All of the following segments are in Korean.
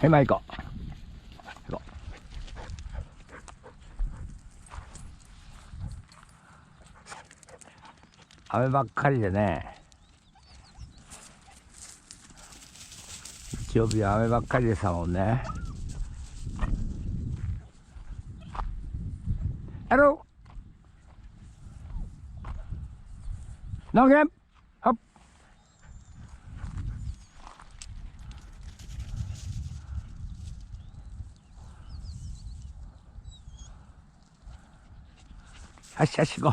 해마 이거. 이거. 아메바카리네. 저비 아메바카리 사오네. Hello. 농엠. 헙. 아시고.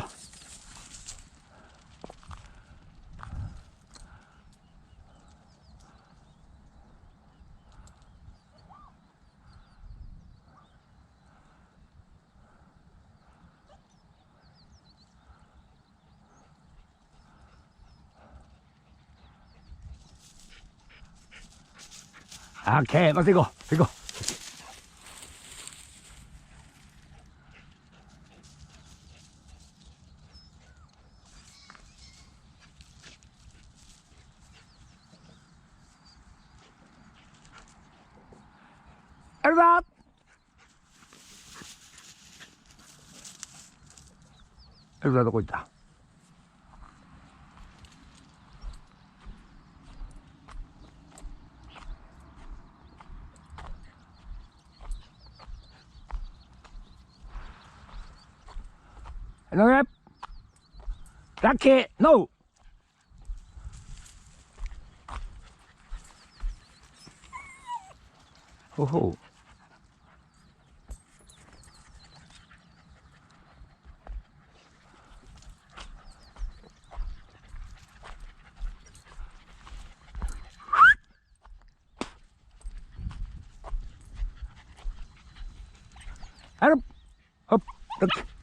오케이, 맞아 이거. 엘밥. 엘밥 놓고 있다. 농협. 라키 노. 호호. 아릅. 업. 이렇게.